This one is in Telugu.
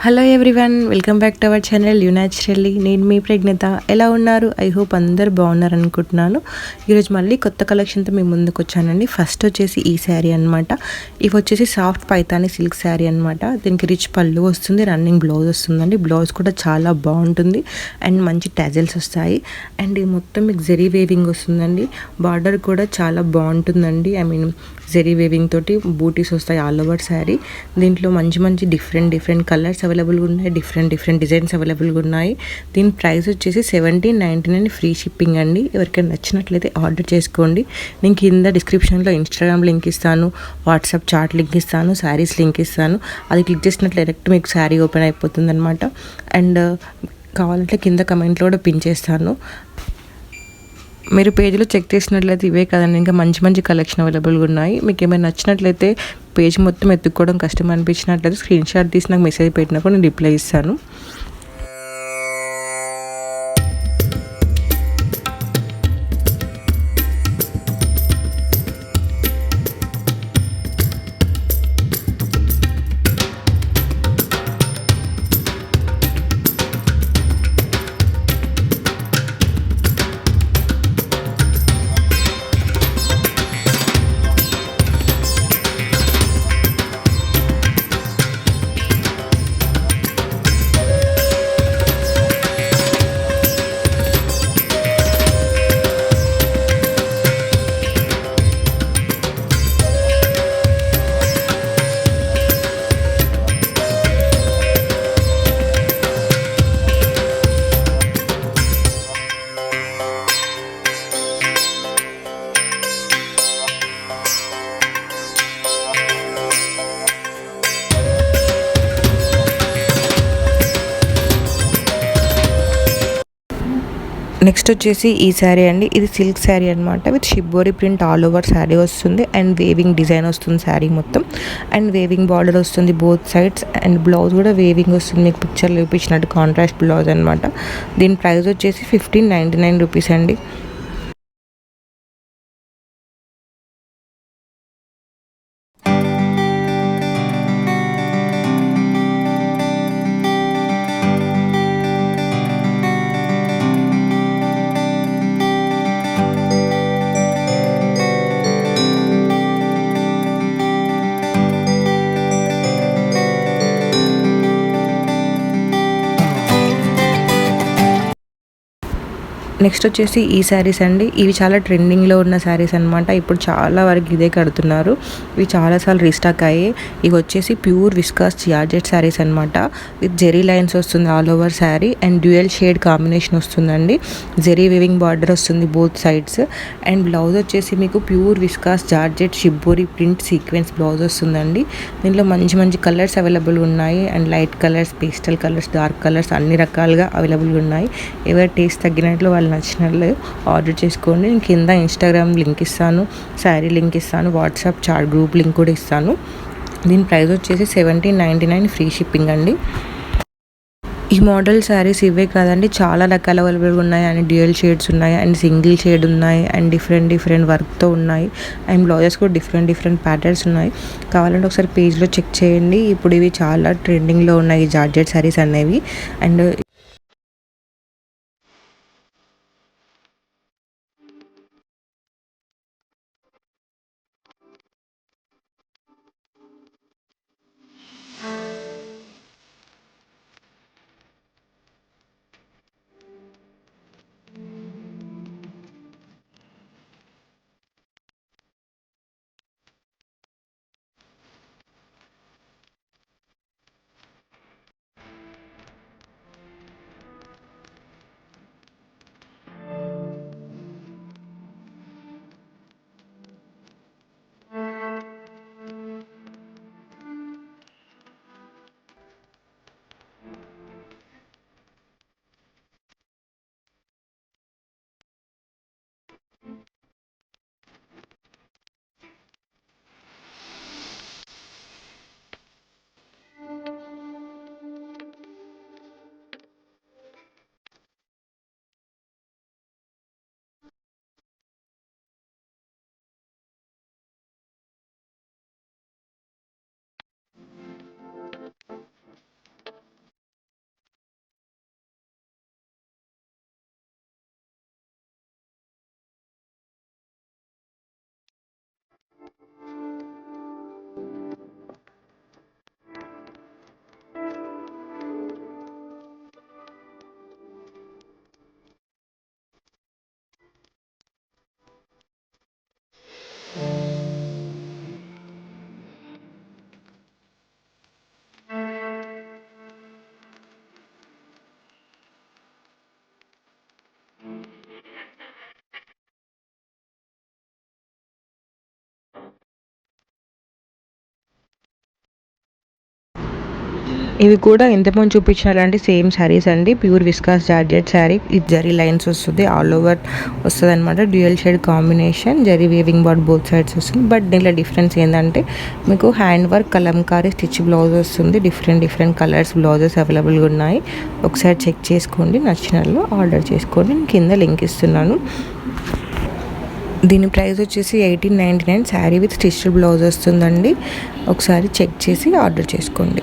Hello everyone, welcome back to our channel you naturally. నేను మీ ప్రజ్ఞత. ఎలా ఉన్నారు? ఐ హోప్ అందరు బాగున్నారు అనుకుంటున్నాను. ఈరోజు మళ్ళీ కొత్త కలెక్షన్తో మీ ముందుకు వచ్చానండి. ఫస్ట్ వచ్చేసి ఈ శారీ అనమాట. ఇవి వచ్చేసి సాఫ్ట్ పైతాని సిల్క్ శారీ అనమాట. దీనికి రిచ్ పళ్ళు వస్తుంది, రన్నింగ్ బ్లౌజ్ వస్తుందండి. బ్లౌజ్ కూడా చాలా బాగుంటుంది అండ్ మంచి టాజల్స్ వస్తాయి. అండ్ ఇది మొత్తం మీకు జెరీ వేవింగ్ వస్తుందండి. బార్డర్ కూడా చాలా బాగుంటుందండి. జెరీ వేవింగ్ తోటి బూటీస్ వస్తాయి ఆల్ ఓవర్ శారీ. దీంట్లో మంచి మంచి డిఫరెంట్ కలర్స్ అవైలబుల్గా ఉన్నాయి, డిఫరెంట్ డిజైన్స్ అవైలబుల్గా ఉన్నాయి. దీని ప్రైస్ వచ్చేసి 1799 ఫ్రీ షిప్పింగ్ అండి. ఎవరికైనా నచ్చినట్లయితే ఆర్డర్ చేసుకోండి. నేను కింద డిస్క్రిప్షన్లో ఇన్స్టాగ్రామ్ లింక్ ఇస్తాను, వాట్సాప్ చాట్ లింక్ ఇస్తాను, శారీస్ లింక్ ఇస్తాను. అది క్లిక్ చేసినట్లు డైరెక్ట్ మీకు శారీ ఓపెన్ అయిపోతుంది అనమాట. అండ్ కావాలంటే కింద కమెంట్లో కూడా పిన్ చేస్తాను. మీరు పేజ్లో చెక్ చేసినట్లయితే ఇవే కదండి, ఇంకా మంచి మంచి కలెక్షన్ అవైలబుల్గా ఉన్నాయి. మీకు ఏమైనా నచ్చినట్లయితే పేజ్ మొత్తం ఎత్తుక్కోవడం కష్టం అనిపించినట్లయితే స్క్రీన్ షాట్ తీసి నాకు మెసేజ్ పెట్టినప్పుడు నేను రిప్లై ఇస్తాను. నెక్స్ట్ వచ్చేసి ఈ శారీ అండి. ఇది సిల్క్ శారీ అనమాట. With shibori print all over sari వస్తుంది అండ్ వేవింగ్ డిజైన్ వస్తుంది శారీ మొత్తం. అండ్ వేవింగ్ బార్డర్ వస్తుంది బోత్ సైడ్స్. అండ్ బ్లౌజ్ కూడా వేవింగ్ వస్తుంది, మీకు పిక్చర్లో చూపించినట్టు కాంట్రాస్ట్ బ్లౌజ్ అనమాట. దీని ప్రైస్ వచ్చేసి 1599 రూపీస్ అండి. నెక్స్ట్ వచ్చేసి ఈ శారీస్ అండి. ఇవి చాలా ట్రెండింగ్లో ఉన్న శారీస్ అనమాట. ఇప్పుడు చాలా వరకు ఇదే కడుతున్నారు. ఇవి చాలాసార్లు రీస్టాక్ అయ్యాయి. ఇవి వచ్చేసి ప్యూర్ విస్కాస్ జార్జెట్ శారీస్ అనమాట. విత్ జెరీ లైన్స్ వస్తుంది all over sari and dual shade combination వస్తుందండి. జెరీ వివింగ్ బార్డర్ వస్తుంది బోత్ సైడ్స్. అండ్ బ్లౌజ్ వచ్చేసి మీకు pure viscose georgette shibori print sequence blouse వస్తుందండి. దీంట్లో మంచి మంచి కలర్స్ అవైలబుల్ ఉన్నాయి and light colours, pastel colours, dark colours అన్ని రకాలుగా అవైలబుల్గా ఉన్నాయి. ఎవరి టేస్ట్ తగ్గినట్లు వాళ్ళు నచ్చినట్లు ఆర్డర్ చేసుకోండి. నేను కింద ఇన్స్టాగ్రామ్ లింక్ ఇస్తాను, శారీ లింక్ ఇస్తాను, వాట్సాప్ చాట్ గ్రూప్ లింక్ కూడా ఇస్తాను. దీని ప్రైస్ వచ్చేసి 1799 ఫ్రీ షిప్పింగ్ అండి. ఈ మోడల్ శారీస్ ఇవే కాదండి, చాలా రకాల అవైలబుల్గా ఉన్నాయి. అండ్ డ్యూయల్ షేడ్స్ ఉన్నాయి అండ్ సింగిల్ షేడ్ ఉన్నాయి అండ్ డిఫరెంట్ వర్క్తో ఉన్నాయి. అండ్ బ్లౌజెస్ కూడా డిఫరెంట్ ప్యాటర్న్స్ ఉన్నాయి. కావాలంటే ఒకసారి పేజ్లో చెక్ చేయండి. ఇప్పుడు ఇవి చాలా ట్రెండింగ్లో ఉన్నాయి ఈ జార్జెట్ శారీస్ అనేవి. అండ్ ఇవి కూడా ఇంతకుముందు చూపించాలంటే సేమ్ శారీస్ అండి. Pure viscose georgette sari. ఇది జరీ లైన్స్ వస్తుంది, ఆల్ ఓవర్ వస్తుంది అనమాట. Dual shade combination, zari weaving board both sides వస్తుంది. బట్ దీంట్లో డిఫరెన్స్ ఏంటంటే మీకు hand work Kalamkari stitch blouse వస్తుంది. డిఫరెంట్ కలర్స్ బ్లౌజెస్ అవైలబుల్గా ఉన్నాయి. ఒకసారి చెక్ చేసుకోండి, నచ్చినట్లు ఆర్డర్ చేసుకోండి. నేను కింద లింక్ ఇస్తున్నాను. దీని ప్రైస్ వచ్చేసి 1899. శారీ విత్ స్టిచ్డ్ బ్లౌజ్ వస్తుందండి. ఒకసారి చెక్ చేసి ఆర్డర్ చేసుకోండి.